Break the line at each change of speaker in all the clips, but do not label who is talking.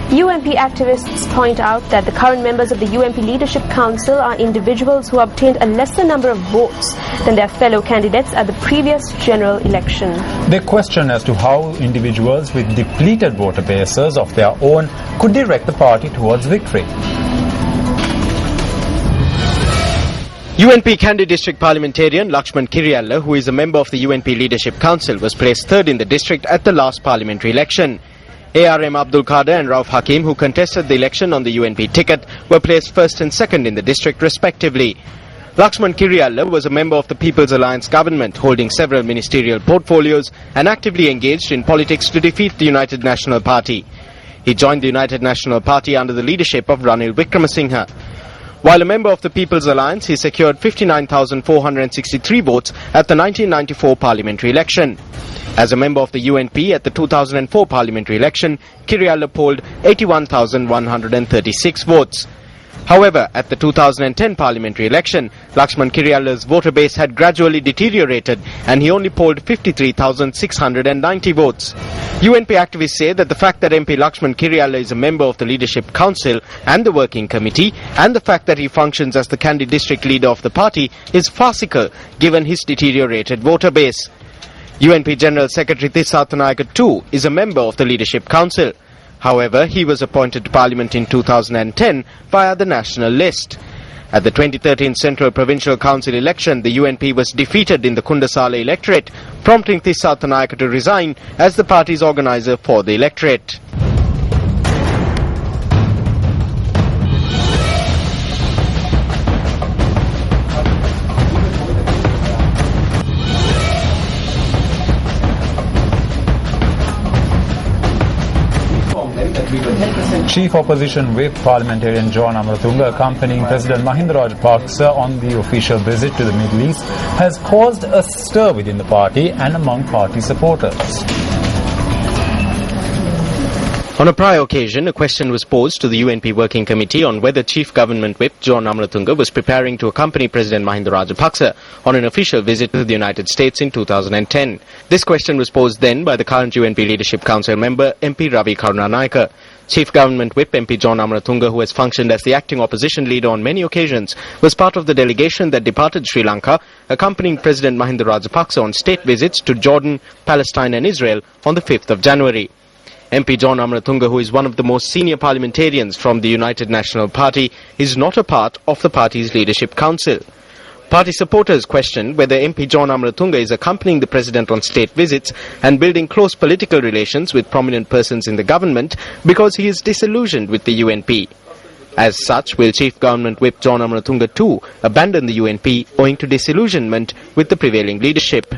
UNP activists point out that the current members of the UNP Leadership Council are individuals who obtained a lesser number of votes than their fellow candidates at the previous general election.
They question as to how individuals with depleted voter bases of their own could direct the party towards victory.
UNP Kandy District Parliamentarian Lakshman Kiriyalla, who is a member of the UNP Leadership Council, was placed third in the district at the last parliamentary election. ARM Abdul Qadir and Rauf Hakim, who contested the election on the UNP ticket, were placed first and second in the district respectively. Lakshman Kiriyalla was a member of the People's Alliance government, holding several ministerial portfolios and actively engaged in politics to defeat the United National Party. He joined the United National Party under the leadership of Ranil Wickremesinghe. While a member of the People's Alliance, he secured 59,463 votes at the 1994 parliamentary election. As a member of the UNP at the 2004 parliamentary election, Kiriyalla polled 81,136 votes. However, at the 2010 parliamentary election, Lakshman Kiriyalla's voter base had gradually deteriorated and he only polled 53,690 votes. UNP activists say that the fact that MP Lakshman Kiriyalla is a member of the Leadership Council and the Working Committee, and the fact that he functions as the Kandy district leader of the party, is farcical given his deteriorated voter base. UNP General Secretary Tissa Thanayaka too is a member of the Leadership Council. However, he was appointed to Parliament in 2010 via the national list. At the 2013 Central Provincial Council election, the UNP was defeated in the Kundasala electorate, prompting Tissa Thanayaka to resign as the party's organizer for the electorate.
Chief Opposition Whip Parliamentarian John Amaratunga, accompanying President Mahinda Rajapaksa on the official visit to the Middle East, has caused a stir within the party and among party supporters.
On a prior occasion, a question was posed to the UNP Working Committee on whether Chief Government Whip John Amaratunga was preparing to accompany President Mahinda Rajapaksa on an official visit to the United States in 2010. This question was posed then by the current UNP Leadership Council member MP Ravi Karunanayaka. Chief Government Whip MP John Amaratunga, who has functioned as the acting opposition leader on many occasions, was part of the delegation that departed Sri Lanka, accompanying President Mahinda Rajapaksa on state visits to Jordan, Palestine and Israel on the 5th of January. MP John Amaratunga, who is one of the most senior parliamentarians from the United National Party, is not a part of the party's Leadership Council. Party supporters questioned whether MP John Amaratunga is accompanying the President on state visits and building close political relations with prominent persons in the government because he is disillusioned with the UNP. As such, will Chief Government Whip John Amaratunga too abandon the UNP owing to disillusionment with the prevailing leadership?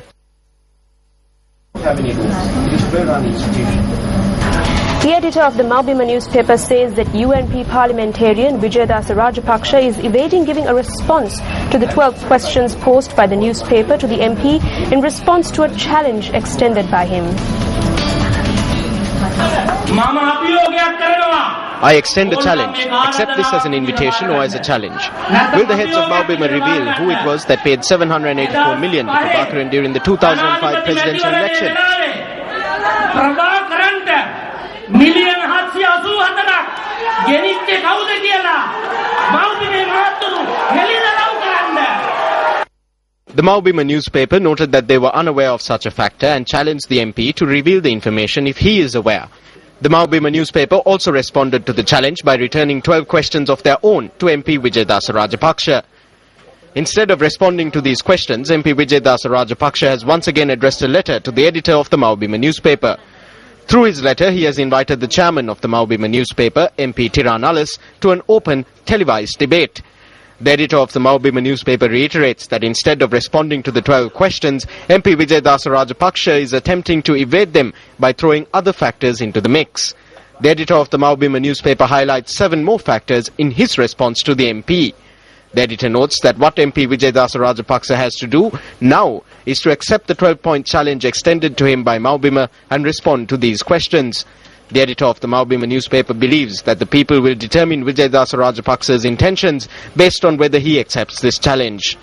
The editor of the Maubima newspaper says that UNP parliamentarian Vijayadasa Rajapaksa is evading giving a response to the 12 questions posed by the newspaper to the MP in response to a challenge extended by him.
I extend a challenge. Accept this as an invitation or as a challenge. Will the heads of Maubima reveal who it was that paid 784 million to Prabhakaran during the 2005 presidential election? The Maubima newspaper noted that they were unaware of such a factor and challenged the MP to reveal the information if he is aware. The Maubima newspaper also responded to the challenge by returning 12 questions of their own to MP Vijayadasa Rajapaksa. Instead of responding to these questions, MP Vijayadasa Rajapaksa has once again addressed a letter to the editor of the Maubima newspaper. Through his letter, he has invited the chairman of the Maubima newspaper, MP Tiran Allis, to an open, televised debate. The editor of the Maubima newspaper reiterates that instead of responding to the 12 questions, MP Vijayadasa Rajapaksa is attempting to evade them by throwing other factors into the mix. The editor of the Maubima newspaper highlights 7 more factors in his response to the MP. The editor notes that what MP Vijayadasa Rajapaksa has to do now is to accept the 12-point challenge extended to him by Maubima and respond to these questions. The editor of the Maubima newspaper believes that the people will determine Vijayadasa Rajapaksa's intentions based on whether he accepts this challenge.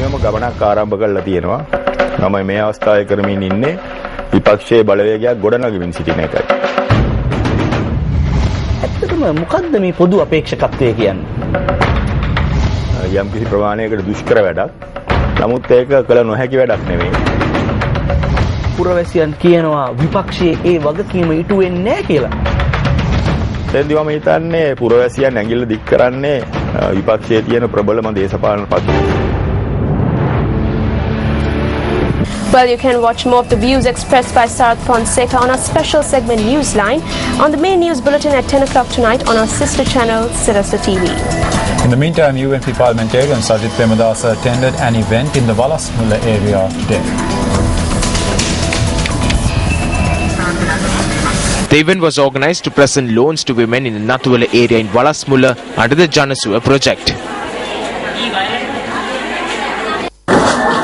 වෙනම ගමනක් ආරම්භ කරලා තියෙනවා. මම මේ අවස්ථාවේ කරමින් ඉන්නේ විපක්ෂයේ බලවේගයක් ගොඩනගමින් සිටින එකයි.
ඇත්තටම මොකද්ද මේ පොදු අපේක්ෂකත්වය කියන්නේ?
යම් කිසි ප්‍රමාණයකට දුෂ්කර වැඩක්. නමුත් ඒක කළ නොහැකි වැඩක් නෙවෙයි.
පුරවැසියන් කියනවා විපක්ෂයේ ඒ වගකීම ඉටු වෙන්නේ නැහැ කියලා.
එතෙන්දී මම හිතන්නේ පුරවැසියන් ඇඟිල්ල දික් කරන්නේ විපක්ෂයේ තියෙන ප්‍රබලම දේශපාලන පද්ධතිය.
Well, you can watch more of the views expressed by Sarath Fonseca on our special segment Newsline on the main news bulletin at 10 o'clock tonight on our sister channel, Sirasa TV.
In the meantime, UNP parliamentarian Sajith Premadasa attended an event in the Walasmulla area today.
The event was organised to present loans to women in the Nathuwala area in Walasmulla under the Janasuwa project.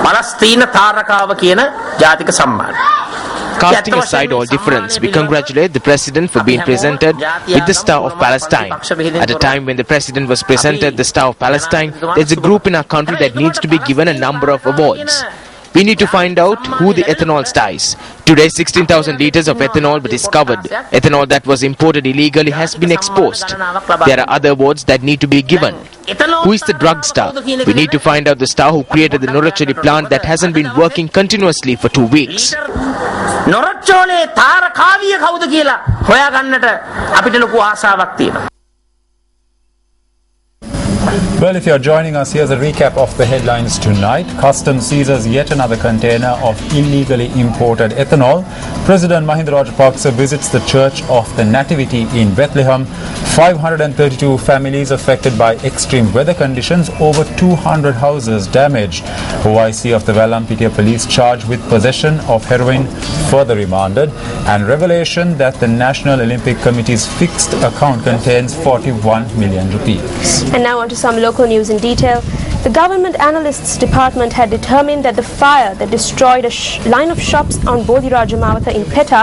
පලස්තීන තාරකාව කියන ජාතික සම්මාන.
Casting aside all difference, we congratulate the President for being presented with the Star of Palestine. At a time when the President was presented the Star of Palestine, there's a group in our country that needs to be given a number of awards. We need to find out who the ethanol star is. Today, 16,000 litres of ethanol were discovered. Ethanol that was imported illegally has been exposed. There are other awards that need to be given. Who is the drug star? We need to find out the star who created the Noracholi plant that hasn't been working continuously for 2 weeks.
Norochcholai තාරකාවිය කවුද කියලා හොයාගන්නට අපිට ලොකු ආසාවක් තියෙනවා.
Well, if you're joining us, here's a recap of the headlines tonight. Customs seizes yet another container of illegally imported ethanol. President Mahinda Rajapaksa visits the Church of the Nativity in Bethlehem. 532 families affected by extreme weather conditions. Over 200 houses damaged. OIC of the Valampitiya police charged with possession of heroin further remanded. And revelation that the National Olympic Committee's fixed account contains 41 million rupees.
And now on to some local news in detail. The Government Analysts Department had determined that the fire that destroyed a line of shops on Bodhiraja Mawatha in Petta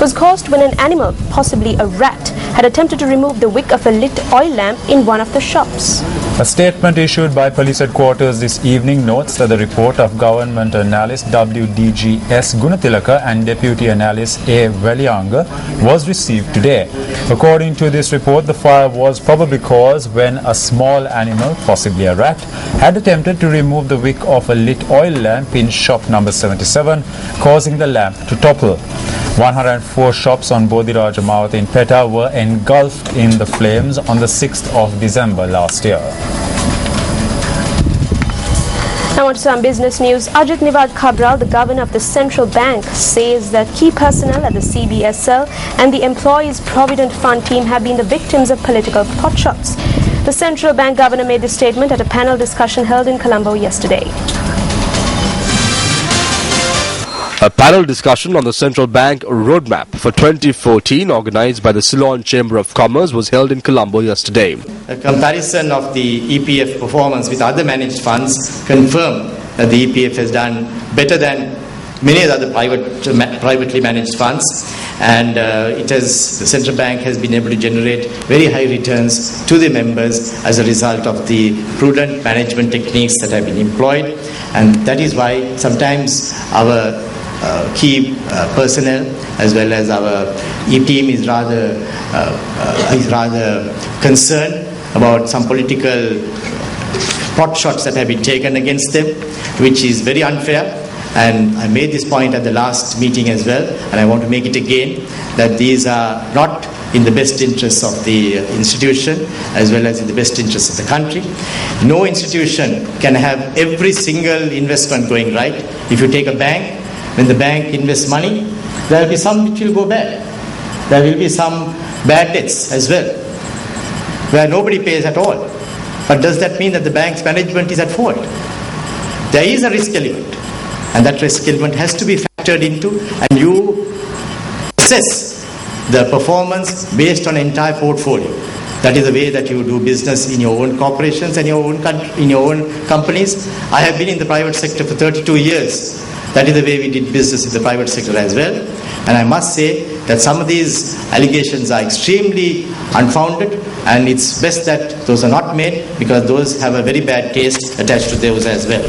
was caused when an animal, possibly a rat, had attempted to remove the wick of a lit oil lamp in one of the shops.
A statement issued by police headquarters this evening notes that the report of Government Analyst WDGS Gunatilaka and Deputy Analyst A. Valianga was received today. According to this report, the fire was probably caused when a small animal, possibly a rat, had attempted to remove the wick of a lit oil lamp in shop number 77, causing the lamp to topple. 104 shops on Bodhiraja Mawatha in Petta were engulfed in the flames on the 6th of December last year.
Now on to some business news. Ajit Nivad Kabral, the governor of the central bank, says that key personnel at the CBSL and the Employees Provident Fund team have been the victims of political potshots. The central bank governor made this statement at a panel discussion held in Colombo yesterday.
A panel discussion on the central bank roadmap for 2014 organized by the Ceylon Chamber of Commerce was held in Colombo yesterday.
A comparison of the EPF performance with other managed funds confirmed that the EPF has done better than many other privately managed funds, and the central bank has been able to generate very high returns to the members as a result of the prudent management techniques that have been employed, and that is why sometimes our key personnel as well as our team is rather concerned about some political pot shots that have been taken against them, which is very unfair. And I made this point at the last meeting as well, and I want to make it again, that these are not in the best interests of the institution as well as in the best interests of the country. No institution can have every single investment going right. If you take a bank, when the bank invests money, there will be some which will go bad. There will be some bad debts as well, where nobody pays at all. But does that mean that the bank's management is at fault? There is a risk element, and that risk element has to be factored into, and you assess the performance based on entire portfolio. That is the way that you do business in your own corporations and in your own companies. I have been in the private sector for 32 years. That is the way we did business in the private sector as well. And I must say that some of these allegations are extremely unfounded, and it's best that those are not made, because those have a very bad taste attached to those as well.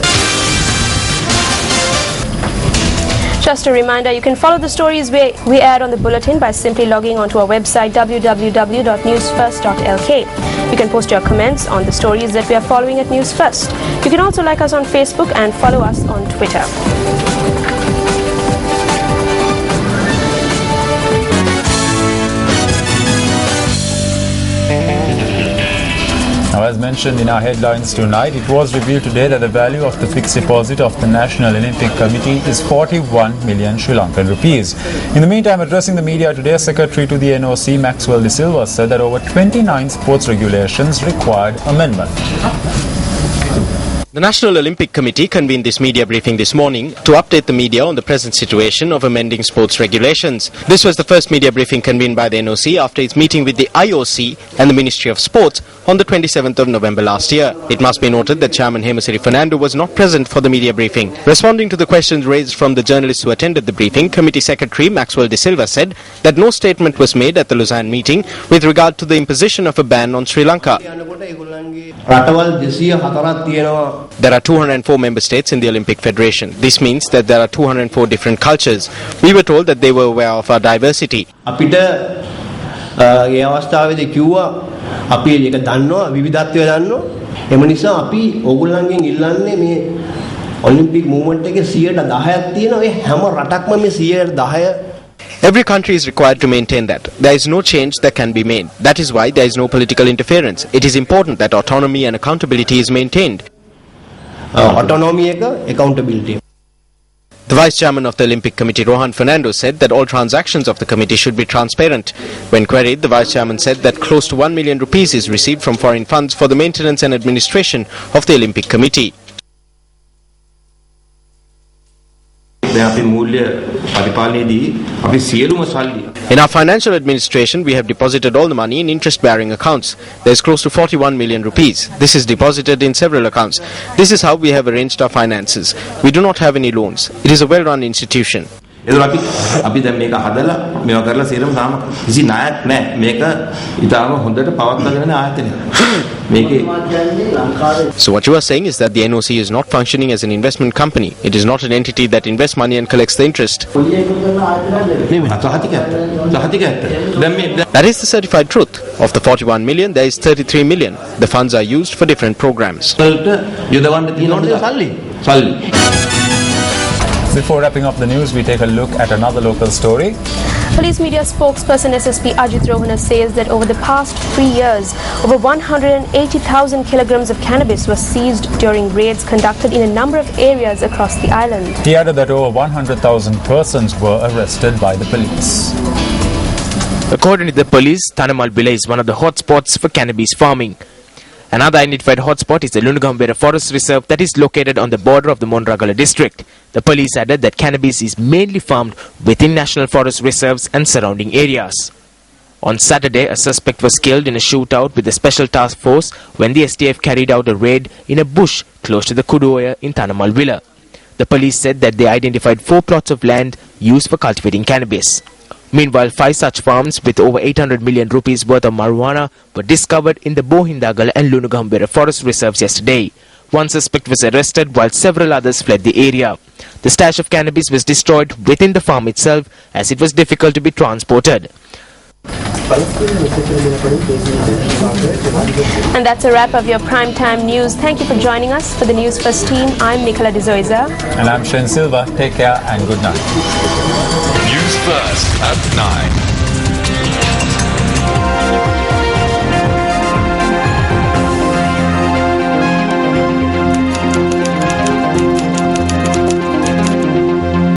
Just a reminder, you can follow the stories we add on the bulletin by simply logging onto our website www.newsfirst.lk. You can post your comments on the stories that we are following at Newsfirst. You can also like us on Facebook and follow us on Twitter.
Now, as mentioned in our headlines tonight, it was revealed today that the value of the fixed deposit of the National Olympic Committee is 41 million Sri Lankan rupees. In the meantime, addressing the media today, Secretary to the NOC, Maxwell De Silva, said that over 29 sports regulations required amendment.
The National Olympic Committee convened this media briefing this morning to update the media on the present situation of amending sports regulations. This was the first media briefing convened by the NOC after its meeting with the IOC and the Ministry of Sports on the 27th of November last year. It must be noted that Chairman Hemasiri Fernando was not present for the media briefing. Responding to the questions raised from the journalists who attended the briefing, Committee Secretary Maxwell De Silva said that no statement was made at the Lausanne meeting with regard to the imposition of a ban on Sri Lanka. There are 204 member states in the Olympic Federation. This means that there are 204 different cultures. We were told that they were aware of our diversity. Every country is required to maintain that. There is no change that can be made. That is why there is no political interference. It is important that autonomy and accountability is maintained.
Accountability.
The Vice Chairman of the Olympic Committee, Rohan Fernando, said that all transactions of the committee should be transparent. When queried, the Vice Chairman said that close to 1 million rupees is received from foreign funds for the maintenance and administration of the Olympic Committee. In our financial administration, we have deposited all the money in interest-bearing accounts. There is close to 41 million rupees. This is deposited in several accounts. This is how we have arranged our finances. We do not have any loans. It is a well-run institution. So what you are saying is that the NOC is not functioning as an investment company. It is not an entity that invests money and collects the interest. That is the certified truth. Of the 41 million, there is 33 million. The funds are used for different programs.
Before wrapping up the news, we take a look at another local story.
Police media spokesperson SSP Ajit Rohana says that over the past 3 years, over 180,000 kilograms of cannabis was seized during raids conducted in a number of areas across the island.
He added that over 100,000 persons were arrested by the police.
According to the police, Tanamalbila is one of the hotspots for cannabis farming. Another identified hotspot is the Lunugambera Forest Reserve that is located on the border of the Monragala district. The police added that cannabis is mainly farmed within national forest reserves and surrounding areas. On Saturday, a suspect was killed in a shootout with the Special Task Force when the STF carried out a raid in a bush close to the Kuduoya in Tanamalvilla. The police said that they identified 4 plots of land used for cultivating cannabis. Meanwhile, 5 such farms with over 800 million rupees worth of marijuana were discovered in the Bohindagala and Lunugambera forest reserves yesterday. One suspect was arrested while several others fled the area. The stash of cannabis was destroyed within the farm itself as it was difficult to be transported.
And that's a wrap of your primetime news. Thank you for joining us. For the Newsfirst team, I'm Nicola De Zoiza.
And I'm Shen Silva. Take care and good night.
News First at 9.